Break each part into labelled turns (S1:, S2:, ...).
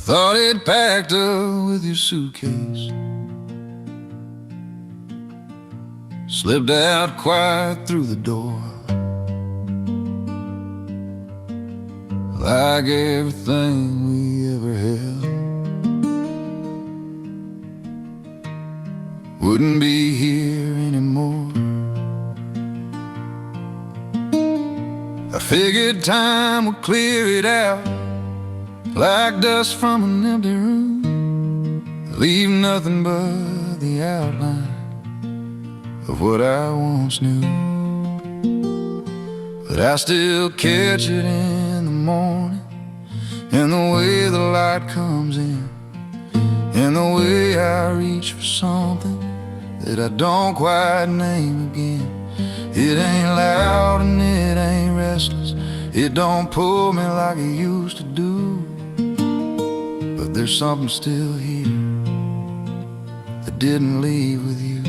S1: thought it packed up with your suitcase. Slipped out quiet through the door, like everything we ever held wouldn't be here anymore. I figured time would clear it out, like dust from an empty room, leave nothing but the outline of what I once knew. But I still catch it in the morning, in the way the light comes in, in the way I reach for something that I don't quite name again. It ain't loud and it ain't restless, it don't pull me like it used to do. But there's something still here that didn't leave with you.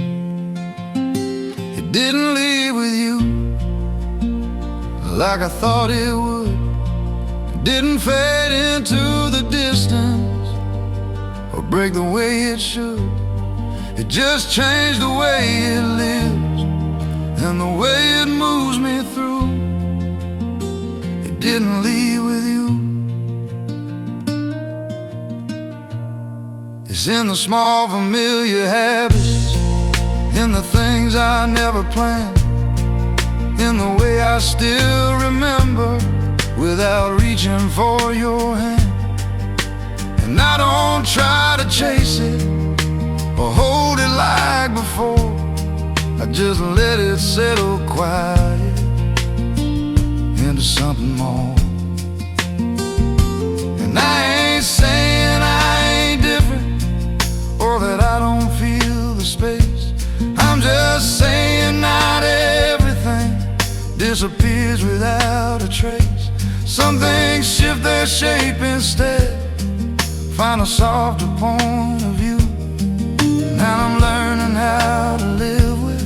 S1: It didn't leave with you like I thought it would. It didn't fade into the distance or break the way it should. It just changed the way it lives and the way it moves me through. It didn't leave with you. It's in the small familiar habits, in the things I never planned, in the way I still remember without reaching for your hand. And I don't try to chase it or hold it like before, I just let it settle quiet into something more. And I ain't saying I ain't different or that I don't feel the space. I'm just saying not everything disappears without a trace. Some things shift their shape instead, find a softer point of view. Now I'm learning how to live with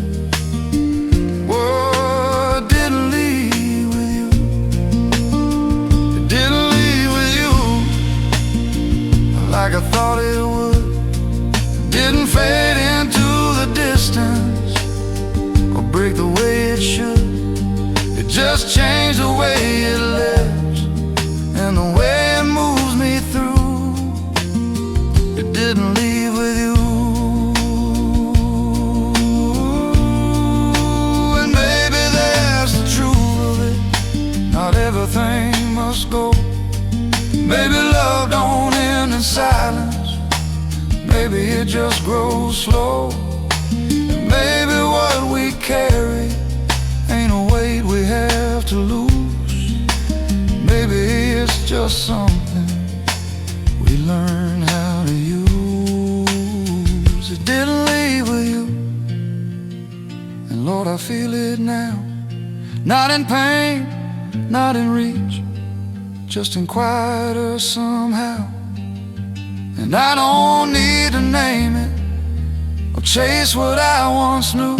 S1: what didn't leave with you. It didn't leave with you like I thought it would. It didn't fade into the distance or break the way it should. It just changed the way it lives and the way it moves me through. It didn't leave with you. And maybe that's the truth of it, not everything must go. Maybe love don't end in silence, maybe it just grows slow. And maybe what we carry ain't a weight we have to lose. Maybe it's just something we learn how to use. It didn't leave with you, and Lord, I feel it now. Not in pain, not in reach, just in quieter somehow. And I don't need to name it or chase what I once knew.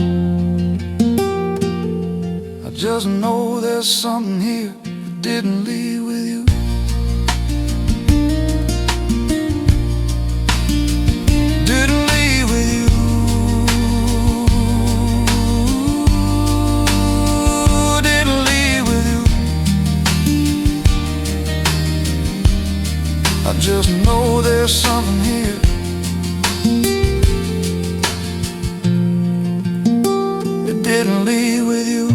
S1: I just know there's something here that didn't leave with you. Didn't leave with you. Didn't leave with you. I just know there's something here. It didn't leave with you.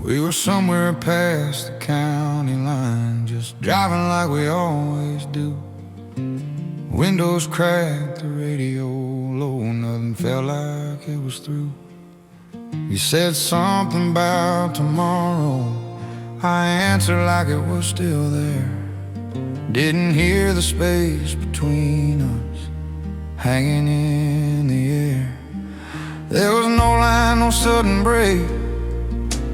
S1: We were somewhere past the county line, just driving like we always do. Windows cracked, the radio low, nothing felt like it was through. You said something about tomorrow, I answered like it was still there. Didn't hear the space between us hanging in the air. There was no line, no sudden break,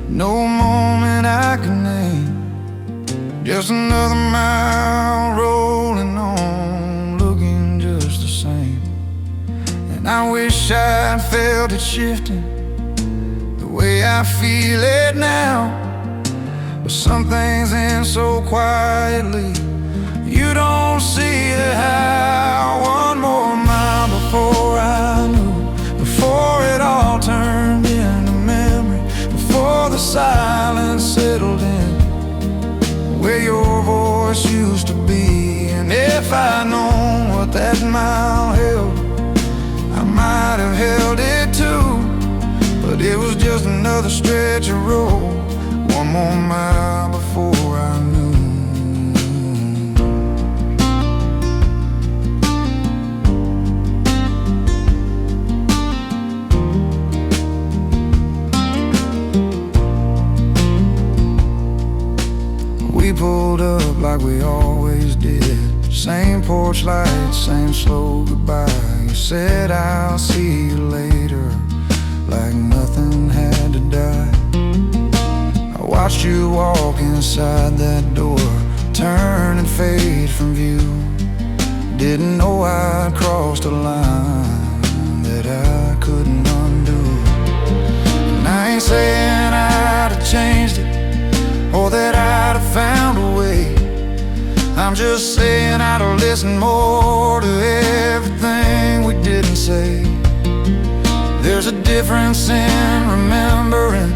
S1: no moment I can name. Just another mile rolling on, looking just the same. And I wish I'd felt it shifting the way I feel it now. But some things end so quietly, you don't see the how. One more mile before I knew, before it all turned into memory, before the silence settled in, where your voice used to be. And if I'd known what that mile held, I might have held it too. But it was just another stretch of road, one more mile before I knew. We pulled up like we always did, same porch lights, same slow goodbye. You said I'll see you later, like nothing had to die. I watched you walk inside that door, turn and fade from view. Didn't know I'd crossed a line that I couldn't undo. And I ain't saying I'd have changed it, or that I'd have found a way. I'm just saying I'd have listened more to everything we didn't say. There's a difference in remembering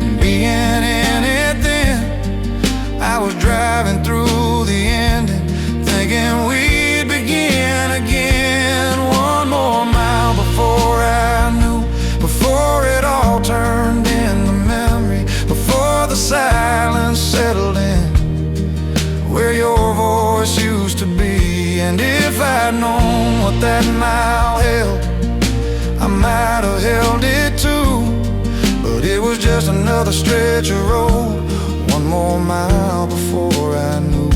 S1: and being in it then. I was driving through the ending, thinking we'd begin again. One more mile before I knew, before it all turned into memory, before the silence settled in, where your voice used to be. And if I'd known what that mile held, I might have held it too. But it was just another stretch of road, one more mile before I knew.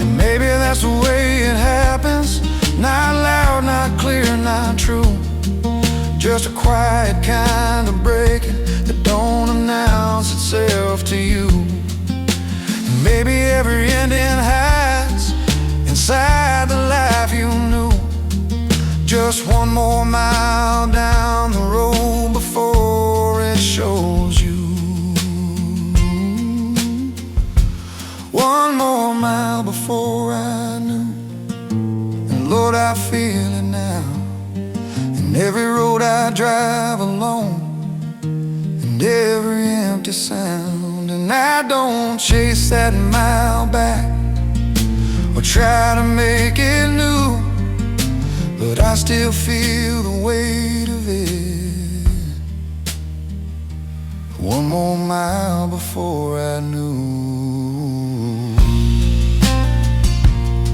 S1: And maybe that's the way it happens, not loud, not clear, not true. Just a quiet kind of breaking that don't announce itself to you. And maybe every ending hides inside the life you knew. Just one more mile down the road before it shows you. One more mile before I knew. And Lord, I feel it now, in every road I drive alone, and every empty sound. And I don't chase that mile back or try to make it new, but I still feel the weight of it. One more mile before I knew.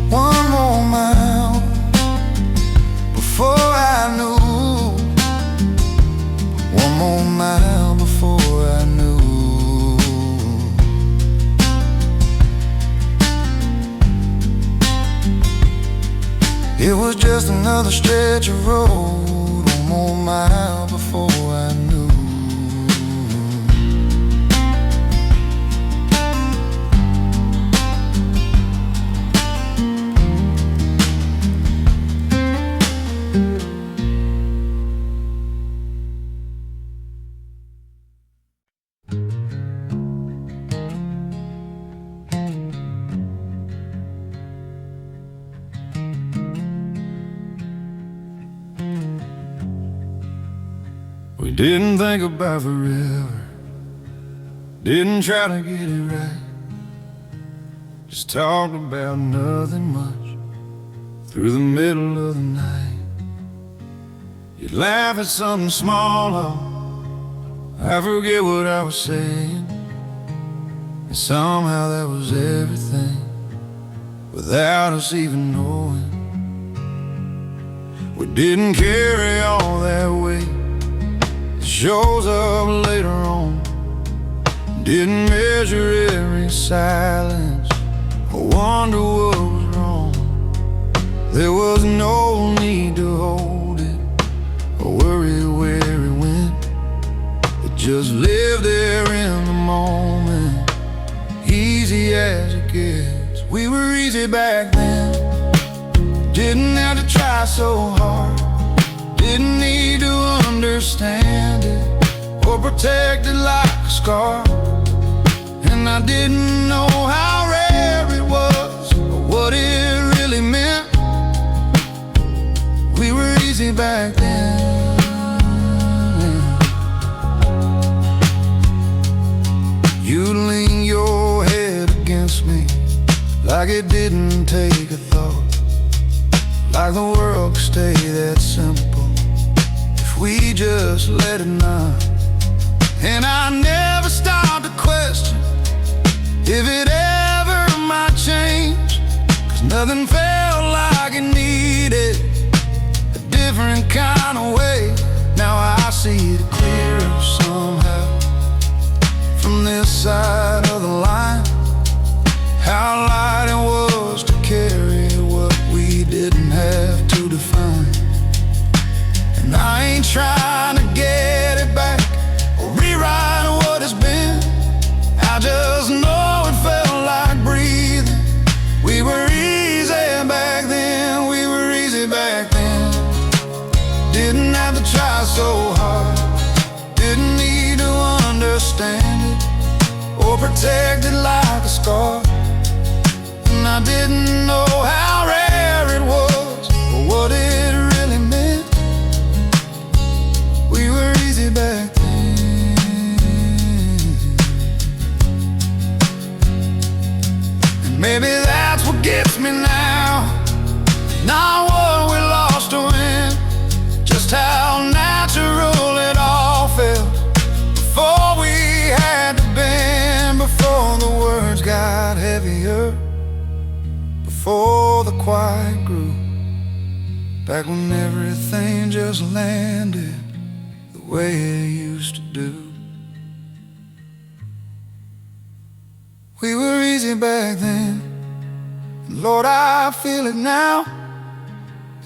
S1: One more mile before I knew. One more mile before I knew. It was just another stretch of road, one more mile before I knew. We didn't think about forever, didn't try to get it right, just talked about nothing much through the middle of the night. You'd laugh at something small, oh, I forget what I was saying, and somehow that was everything, without us even knowing. We didn't carry all that weight, shows up later on. Didn't measure every silence or wonder what was wrong. There was no need to hold it or worry where it went. It just lived there in the moment, easy as it gets. We were easy back then, didn't have to try so hard, didn't need to understand it or protect it like a scar. And I didn't know how rare it was or what it really meant. We were easy back then. You'd lean your head against me like it didn't take a thought, like the world could stay that simple if we just let it nod. And I never stopped to question if it ever might change, 'cause nothing felt like it needed a different kind of way. Now I see it clearer somehow from this side of the line, how light it was to carry what we didn't have to define. And I ain't trying to get it back or rewrite what has been. I just know it felt like breathing. We were easy back then, we were easy back then. Didn't have to try so hard, didn't need to understand it or protect it like a scar. And I didn't know how rare it was or what it really meant. We were easy back then. And maybe that's what gets me now, not what we lost to win, just how natural it all felt before we had to bend, before the words got heavier, before the quiet grew, back when everything just landed the way it used to do. We were easy back then, Lord, I feel it now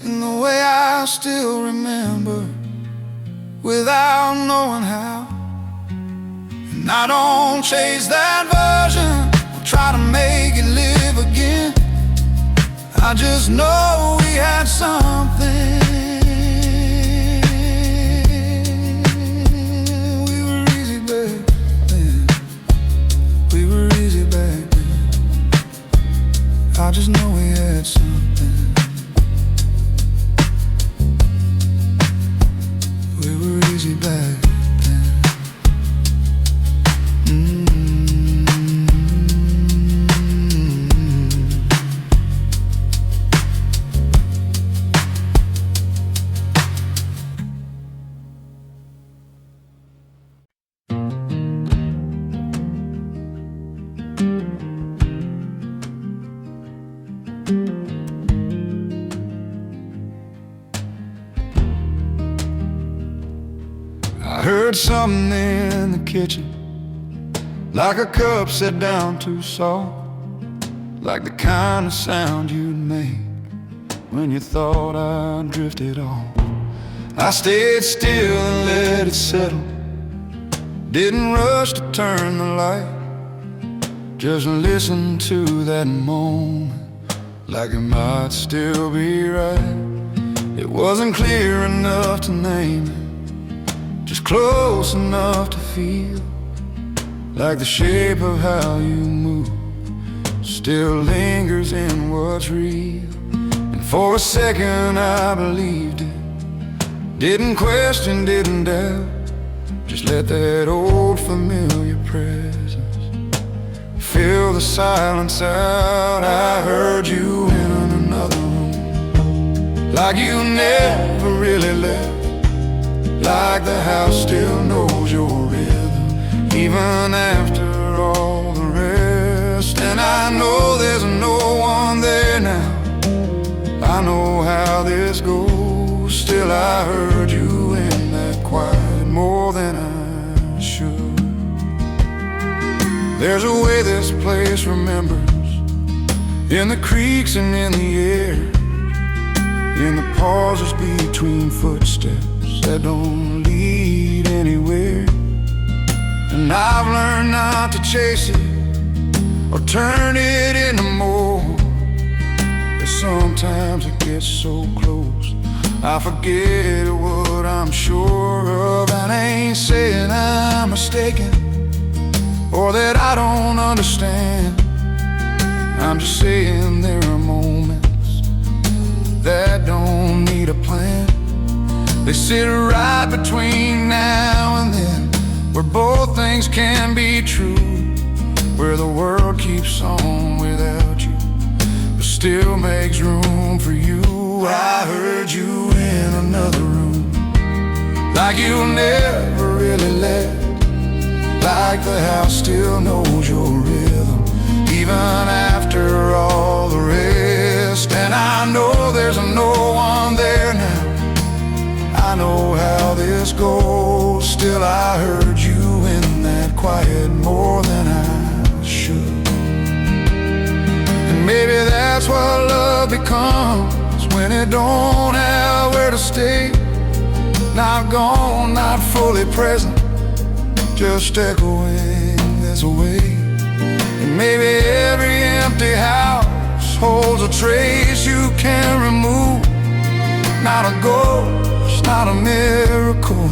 S1: in the way I still remember without knowing how. And I don't chase that version or try to make it live again. I just know we had something. We were easy back then, we were easy back then. I just know we had something. We were easy back then. I heard something in the kitchen, like a cup set down too soft, like the kind of sound you'd make when you thought I drifted off. I stayed still and let it settle, didn't rush to turn the light, just listened to that moment like it might still be right. It wasn't clear enough to name it, just close enough to feel like the shape of how you move still lingers in what's real. And for a second I believed it, didn't question, didn't doubt, just let that old familiar presence fill the silence out. I heard you in another room, like you never really left, like the house still knows your rhythm, even after all the rest. And I know there's no one there now, I know how this goes. Still I heard you in that quiet more than I should. There's a way this place remembers, in the creaks and in the air, in the pauses between footsteps that don't lead anywhere. And I've learned not to chase it or turn it into more, but sometimes it gets so close I forget what I'm sure of. And I ain't saying I'm mistaken or that I don't understand. I'm just saying there are moments that don't need a plan. They sit right between now and then, where both things can be true, where the world keeps on without you, but still makes room for you. I heard you in another room, like you'll never really left, like the house still knows your rhythm, even after all the rest. And I know there's no one there now, I know how this goes. Still I heard you in that quiet more than I should. And maybe that's what love becomes, when it don't have where to stay, not gone, not fully present, just echoing this away. And maybe every empty house holds a trace you can't remove, not a ghost, not a miracle,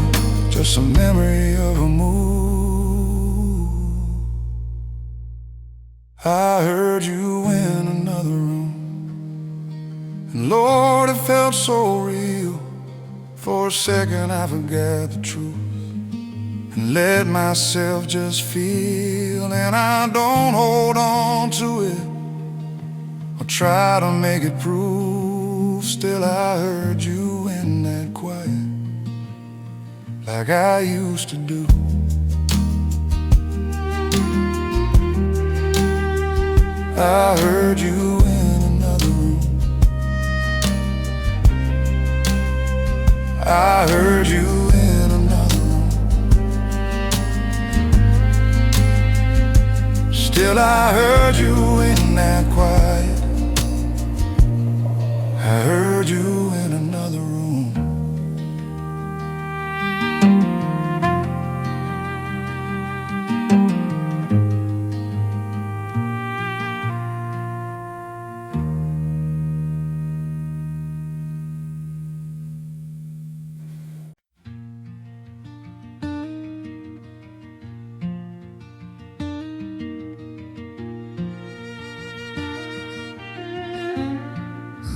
S1: just a memory of a move. I heard you in another room, and Lord, it felt so real. For a second I forgot the truth and let myself just feel. And I don't hold on to it or try to make it prove. Still I heard you in that quiet, like I used to do. I heard you in another room, I heard you in another room. Still I heard you in that quiet, I heard you in another room.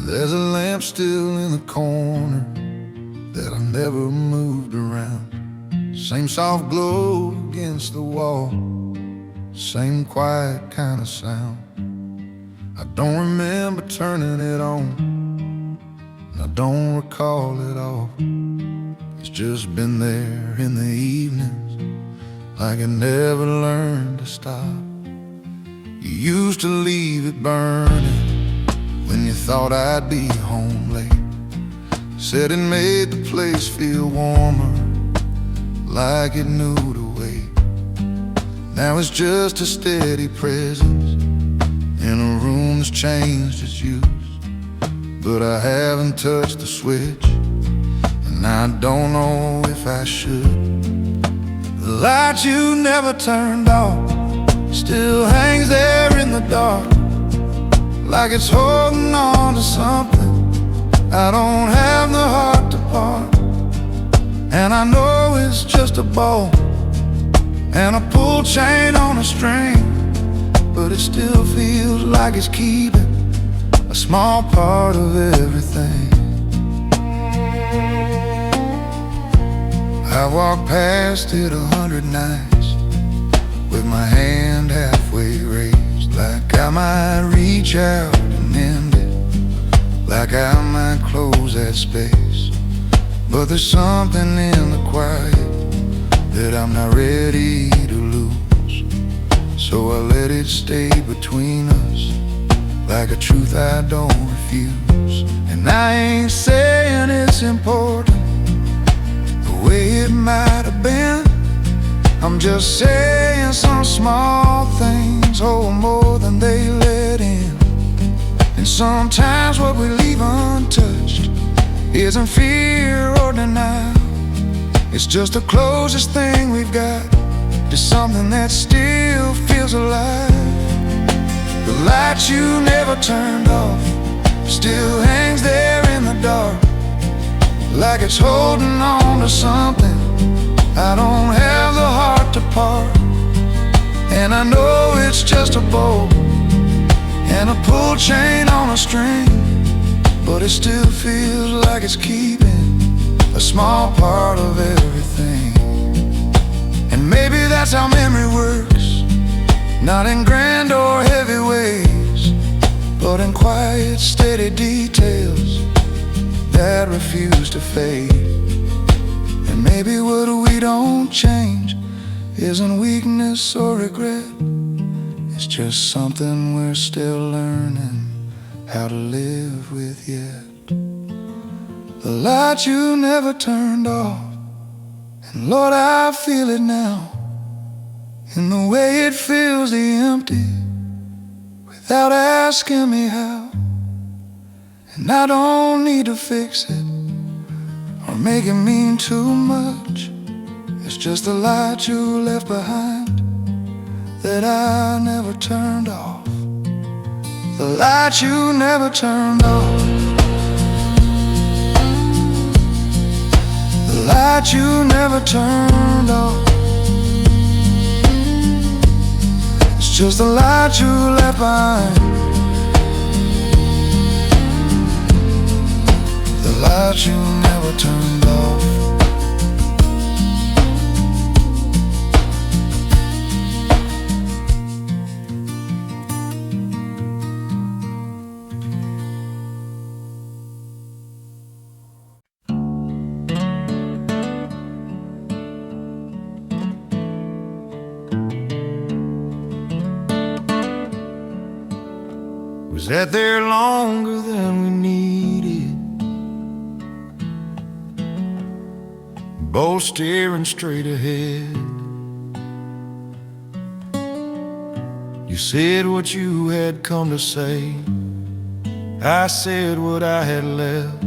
S1: There's a lamp still in the corner that I never moved around. Same soft glow against the wall, same quiet kind of sound. I don't remember turning it on, and I don't recall it all. It's just been there in the evenings, like it never learned to stop. You used to leave it burning when you thought I'd be home late. Said it made the place feel warmer, like it knew to wait. Now it's just a steady presence in a room that's changed its use. But I haven't touched the switch, and I don't know if I should. The light you never turned off still hangs there in the dark, like it's holding on to something I don't have the heart to part. And I know it's just a ball and a pull chain on a string, but it still feels like it's keeping a small part of everything. I walked past it 100 nights with my hand halfway raised, like I might reach out and end it, like I might close that space. But there's something in the quiet that I'm not ready to lose, so I let it stay between us, like a truth I don't refuse. And I ain't saying it's important the way it might have been, I'm just saying some small things hold more than they let in. sometimes what we leave untouched isn't fear or denial. It's just the closest thing we've got to something that still feels alive. The light you never turned off still hangs there in the dark, like it's holding on to something I don't have the heart to part. And I know it's just a bow and a pull chain on a string, but it still feels like it's keeping a small part of everything. And maybe that's how memory works, not in grand or heavy ways, but in quiet, steady details that refuse to fade. And maybe what we don't change isn't weakness or regret, it's just something we're still learning how to live with yet. The light you never turned off, and Lord, I feel it now, in the way it fills the empty without asking me how. And I don't need to fix it or make it mean too much. It's just the light you left behind that I never turned off. The light you never turned off. The light you never turned off. It's just the light you left behind. The light you never turned off. We sat there longer than we needed, both staring straight ahead. You said what you had come to say, I said what I had left.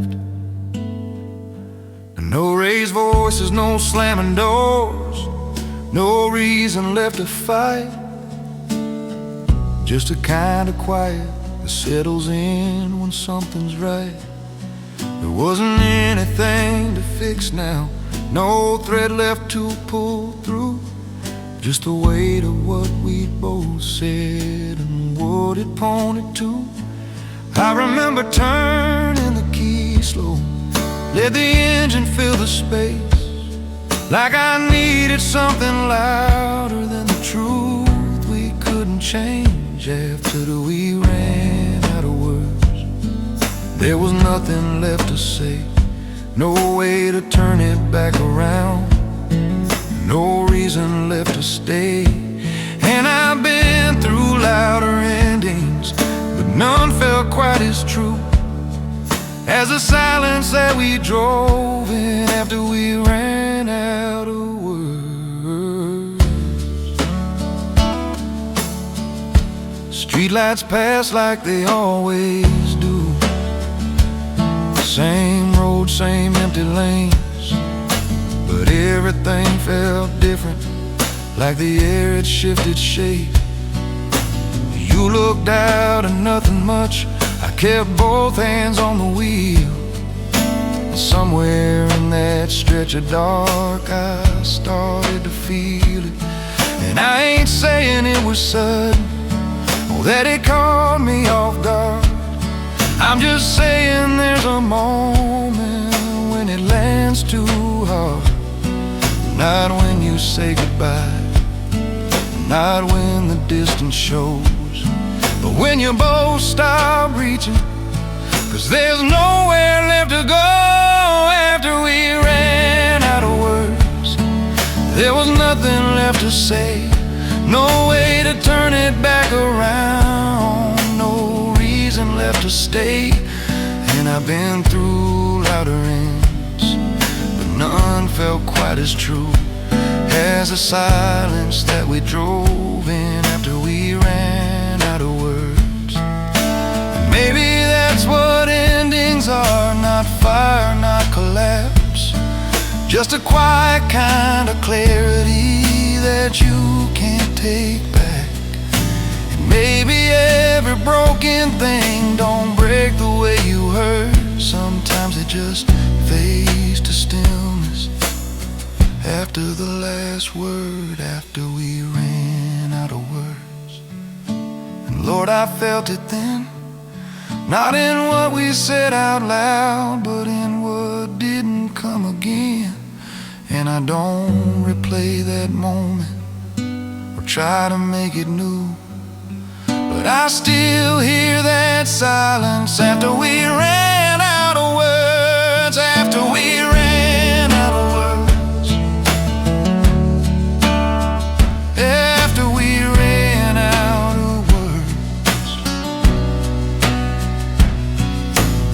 S1: And no raised voices, no slamming doors, no reason left to fight, just a kind of quiet that settles in when something's right. There wasn't anything to fix now, no thread left to pull through, just the weight of what we'd both said and what it pointed to. I remember turning the key slow, let the engine fill the space, like I needed something louder than the truth we couldn't change. After we ran out of words, there was nothing left to say, no way to turn it back around, no reason left to stay. And I've been through louder endings, but none felt quite as true as the silence that we drove in after we ran out of words. Streetlights pass like they always do, same road, same empty lanes, but everything felt different, like the air had shifted shape. You looked out and nothing much, I kept both hands on the wheel. Somewhere in that stretch of dark I started to feel it. And I ain't saying it was sudden, or that it caught me off guard. I'm just saying there's a moment when it lands too hard. Not when you say goodbye, not when the distance shows, but when you both stop reaching, 'cause there's nowhere left to go after we ran out of words. There was nothing left to say, no way to turn it back around, no reason left to stay. And I've been through louder ends, but none felt quite as true as the silence that we drove in after we ran out of words. And maybe that's what endings are. Not fire, not collapse, just a quiet kind of clarity that you can't take back. And maybe every broken thing don't break the way you hurt. Sometimes it just fades to stillness after the last word, after we ran out of words. And Lord, I felt it then, not in what we said out loud, but in what didn't come again. And I don't replay that moment or try to make it new, but I still hear that silence after we ran out of words, after we ran out of words, after we ran out of words.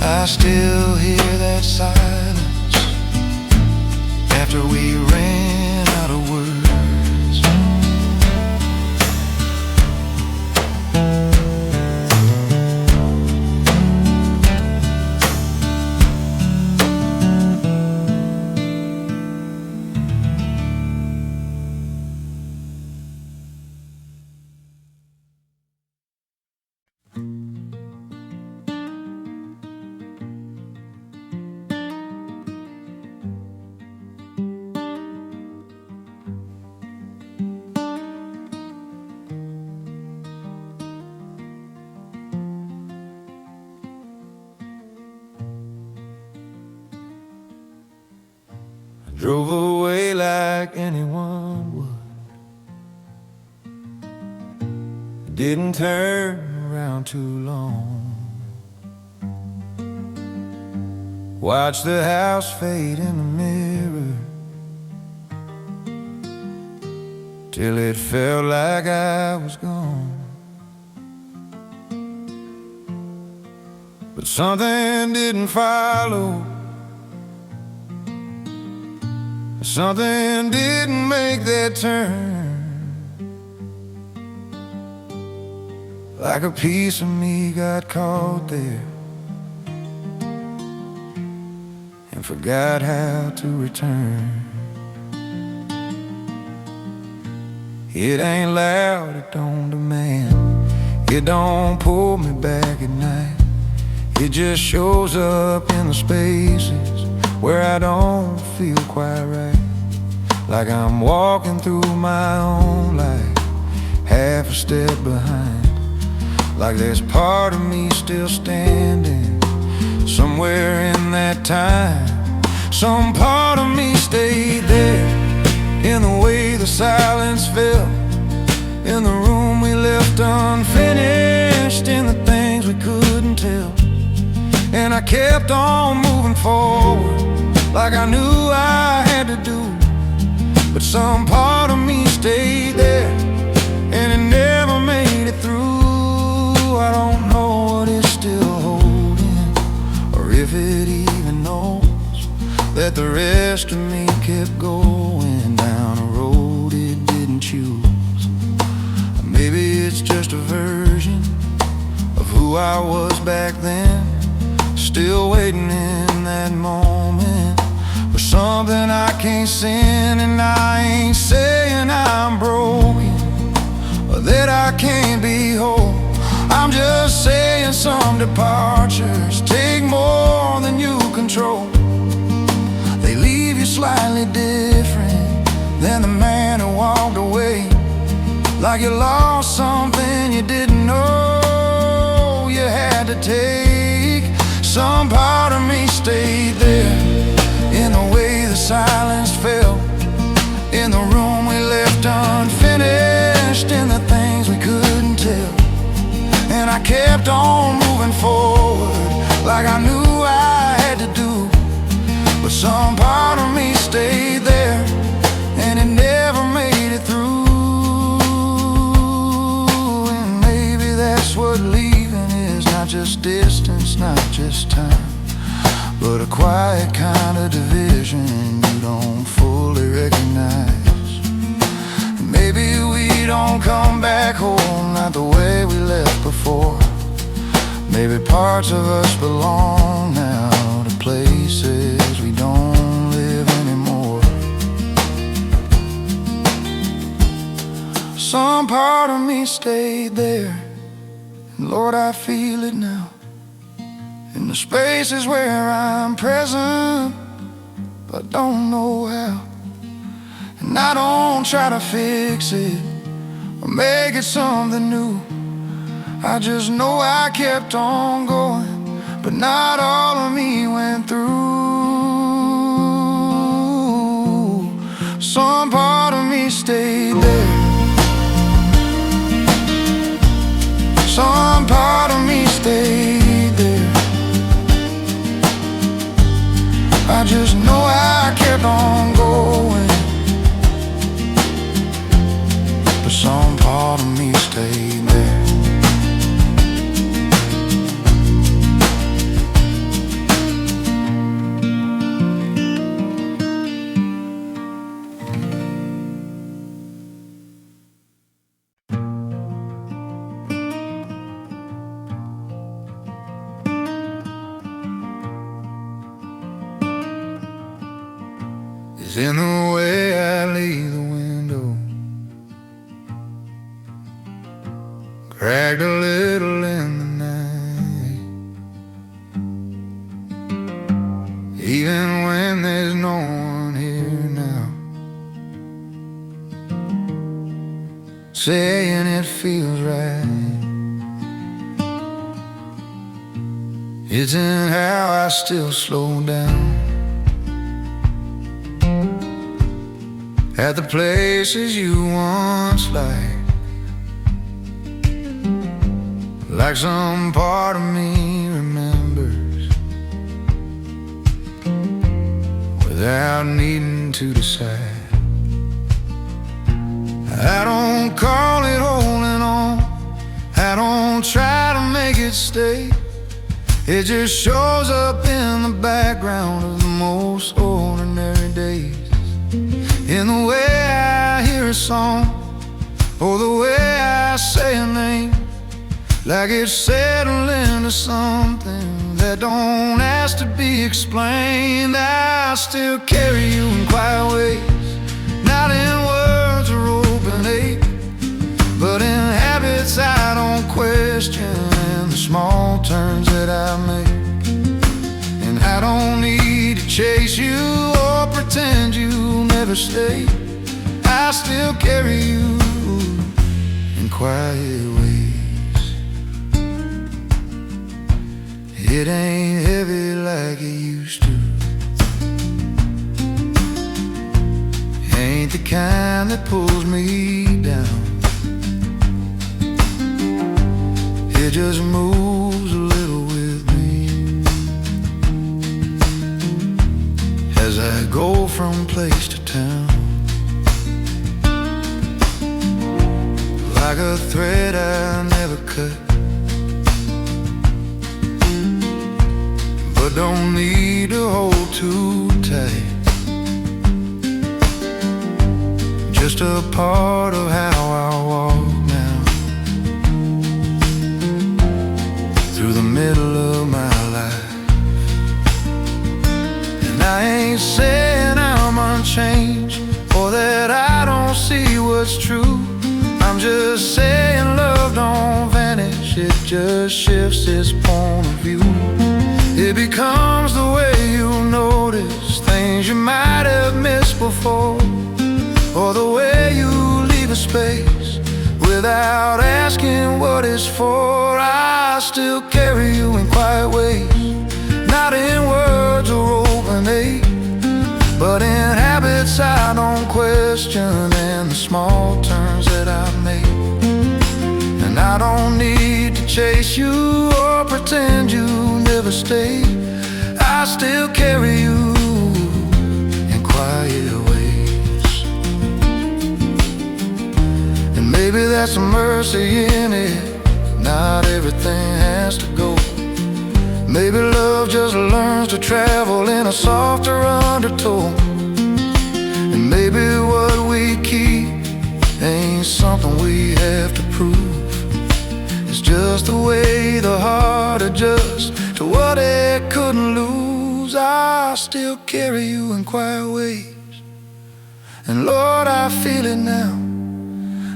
S1: I still hear that silence after we ran out of words. Drove away like anyone would, didn't turn around too long. Watched the house fade in the mirror till it felt like I was gone. But something didn't follow, something didn't make that turn. Like a piece of me got caught there and forgot how to return. It ain't loud, it don't demand, it don't pull me back at night. It just shows up in the spaces where I don't feel quite right, like I'm walking through my own life, half a step behind. Like there's part of me still standing somewhere in that time. Some part of me stayed there in the way the silence fell, in the room we left unfinished, in the things we couldn't tell. And I kept on moving forward like I knew I had to do. But some part of me stayed there and it never made it through. I don't know what it's still holding, or if it even knows that the rest of me kept going down a road it didn't choose. Maybe it's just a version of who I was back then, still waiting in that moment for something I can't send. And I ain't saying I'm broken or that I can't be whole. I'm just saying some departures take more than you control. They leave you slightly different than the man who walked away, like you lost something you didn't know you had to take. Some part of me stayed there in the way the silence fell, in the room we left unfinished, in the things we couldn't tell. And I kept on moving forward like I knew I had to do. But some part of me stayed there and it never made it through. And maybe that's what leaving is, not just distance, not just time, but a quiet kind of division you don't fully recognize. Maybe we don't come back home, not the way we left before. Maybe parts of us belong now to places we don't live anymore. Some part of me stayed there, and Lord, I feel it now, in the spaces where I'm present but don't know how. And I don't try to fix it or make it something new. I just know I kept on going, but not all of me went through. Some part of me stayed there, some part of me stayed there. I just know I kept on going, but some part of me stayed there. It's in the way I leave the window, cracked a little in the night. Even when there's no one here now, saying it feels right. Isn't how I still slow down at the places you once liked, like some part of me remembers without needing to decide. I don't call it holding on, I don't try to make it stay. It just shows up in the background of the most ordinary days. In the way I hear a song, or the way I say a name, like it's settling to something that don't ask to be explained. I still carry you in quiet ways, not in words or open hate, but in habits I don't question, and the small turns that I make. And I don't need to chase you or pretend you'll never stay. I still carry you in quiet ways. It ain't heavy like it used to, ain't the kind that pulls me down. It just moves a little with me as I go from place to town, like a thread I never cut, but don't need to hold too tight. Just a part of how I walk now, through the middle of my life. And I ain't saying I'm unchanged, or that I don't see what's true. I'm just saying love don't vanish, it just shifts its point of view. It becomes the way you notice things you might have missed before, or the way you leave a space without asking what it's for. I still carry you in quiet ways, not in words or open hate, but in habits I don't question, and the small turns that I make. And I don't need to chase you or pretend you never stay. I still carry you in quiet ways. And maybe that's some mercy in it, not everything has to go. Maybe love just learns to travel in a softer undertow. And maybe what we keep ain't something we have to prove. It's just the way the heart adjust to what it couldn't lose. I still carry you in quiet ways, and Lord, I feel it now.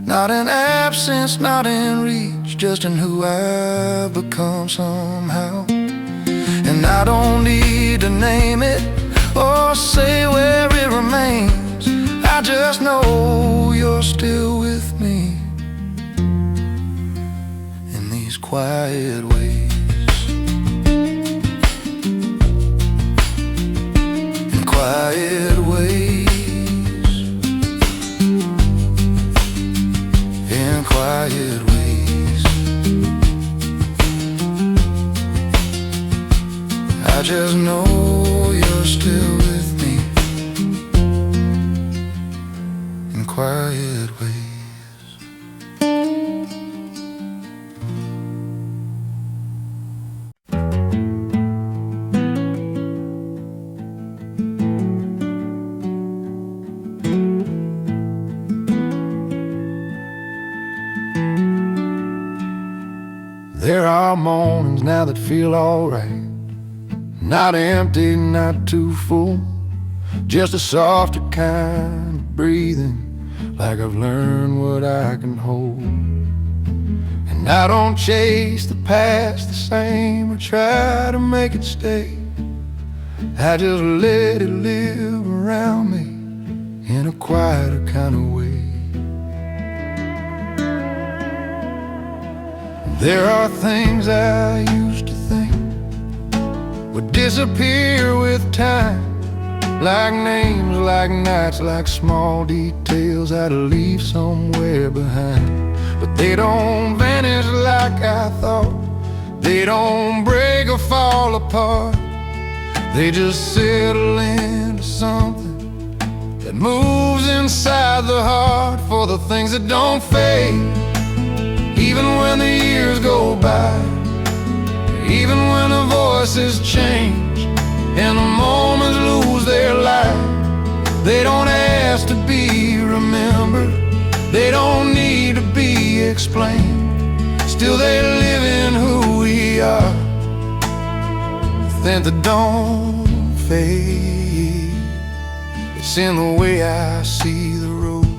S1: Not in absence, not in reach, just in who I've become somehow. And I don't need to name it or say where it remains. I just know you're still with me in these quiet ways. In quiet ways. In quiet ways. I just know you're still with me in quiet ways. There are mornings now that feel alright, not empty, not too full, just a softer kind of breathing, like I've learned what I can hold. And I don't chase the past the same or try to make it stay. I just let it live around me in a quieter kind of way. There are things I used to think would disappear with time, like names, like nights, like small details I'd leave somewhere behind. But they don't vanish like I thought. They don't break or fall apart. They just settle into something that moves inside the heart. For the things that don't fade, even when the years go by, even when the voices change and the moments lose their light. They don't ask to be remembered, they don't need to be explained. Still they live in who we are. Things that don't fade. It's in the way I see the road,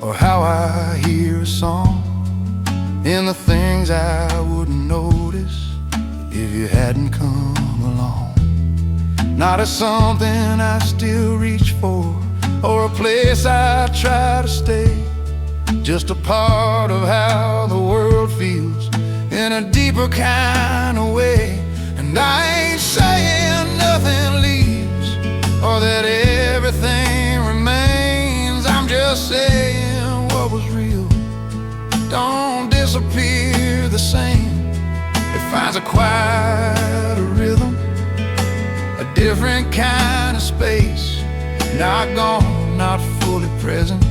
S1: or how I hear a song, in the things I wouldn't notice if you hadn't come along. Not as something I still reach for, or a place I try to stay, just a part of how the world feels in a deeper kind of way. And I ain't saying nothing leaves, or that everything remains. I'm just saying what was real don't disappear the same. It finds a quieter rhythm, a different kind of space. Not gone, not fully present,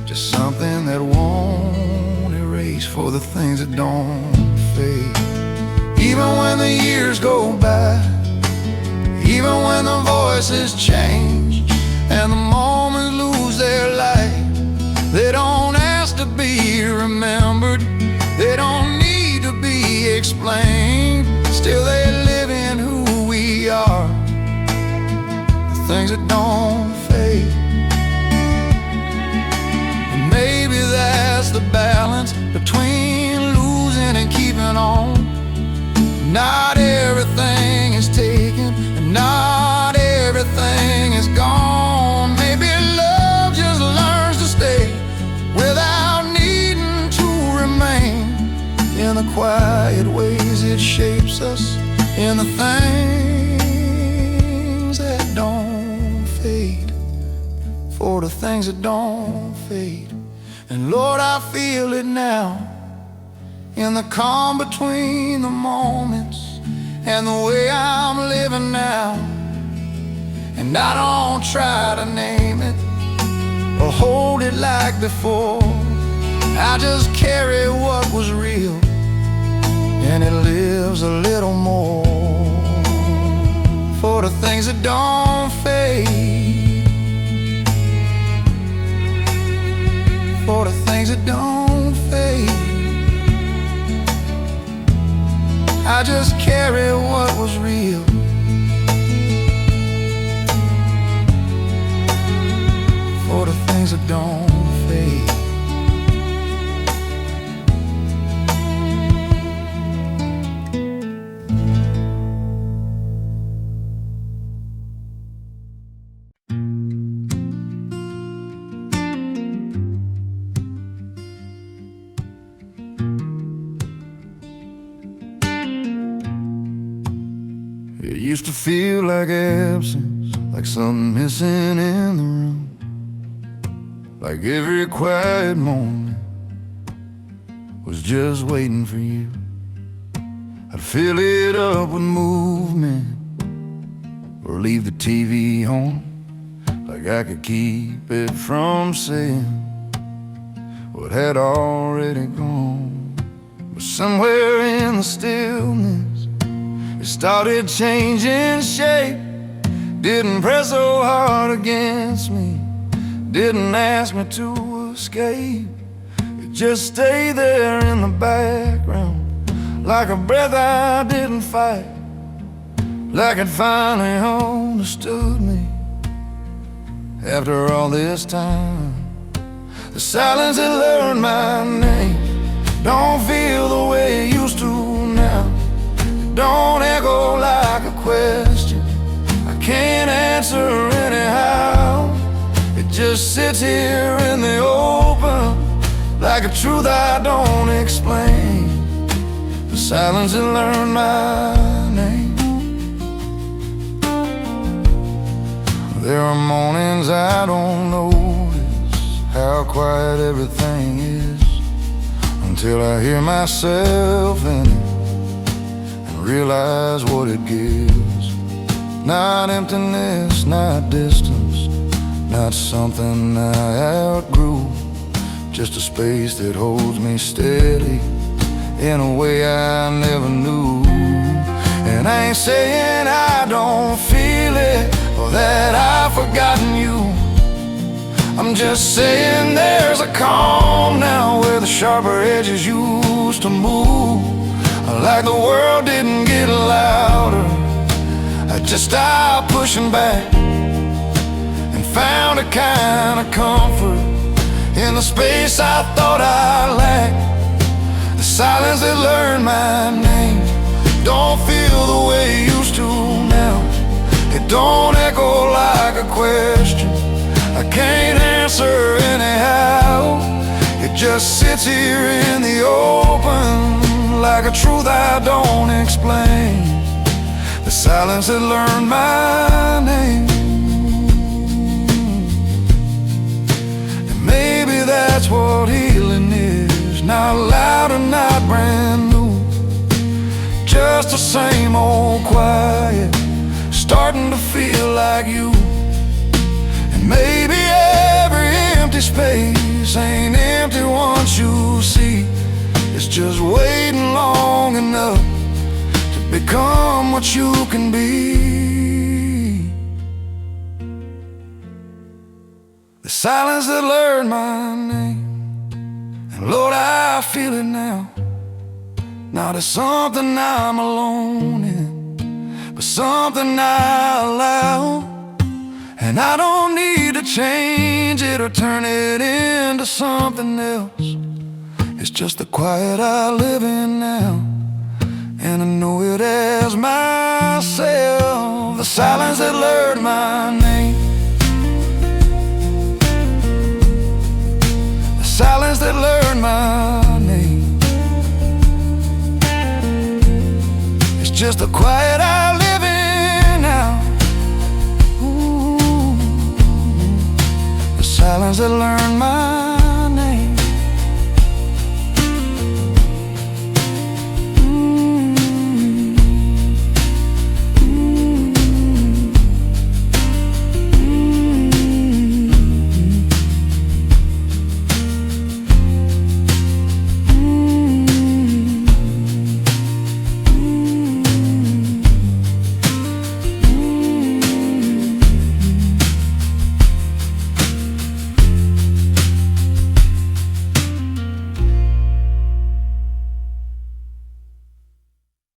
S1: just something that won't erase. For the things that don't fade, even when the years go by, even when the voices change and the moments lose their light. They don't ask to be remembered, they don't need to be explained. Still they live in who we are, the things that don't fade. And maybe that's the balance between losing and keeping on. Not everything is taken, and not everything is gone. Maybe love just learns to stay without needing to remain. In the quiet ways it shapes us, in the things that don't fade. For the things that don't fade. And Lord, I feel it now, in the calm between the moments and the way I'm living now. And I don't try to name it or hold it like before. I just carry what was real, and it lives a little more. For the things that don't fade, for the things that don't fade, I just carry what was real. For the things that don't fade. It used to feel like absence, like something missing in the room. Like every quiet moment was just waiting for you. I'd fill it up with movement, or leave the TV on, like I could keep it from saying what had already gone. But somewhere in the stillness, it started changing shape. Didn't press so hard against me, didn't ask me to escape. It just stayed there in the background, like a breath I didn't fight, like it finally understood me. After all this time, the silence had learned my name. Don't feel the way it used to now. It don't echo like a question I can't answer anyhow. It just sits here in the open, like a truth I don't explain. The silence had learned my name. There are mornings I don't notice how quiet everything is, until I hear myself in it and realize what it gives. Not emptiness, not distance, not something I outgrew, just a space that holds me steady in a way I never knew. And I ain't saying I don't feel it, or that I've forgotten you. I'm just saying there's a calm now where the sharper edges used to move. Like the world didn't get louder, I just stopped pushing back and found a kind of comfort in the space I thought I lacked. The silence that learned my name don't feel the way it used to now. It don't echo like a question I can't answer anyhow. It just sits here in the open, like a truth I don't explain. The silence that learned my name. And maybe that's what healing is. Not loud and not brand new, just the same old quiet, starting to feel like you. And maybe every empty space ain't empty once you see. It's just waiting long enough to become what you can be. The silence that learned my name, and Lord, I feel it now. Not as something I'm alone in, but something I allow. And I don't need to change it or turn it into something else. It's just the quiet I live in now, and I know it as myself. The silence that learned my name, the silence that learned my name. It's just the quiet I live in now. Ooh, the silence that learned my name.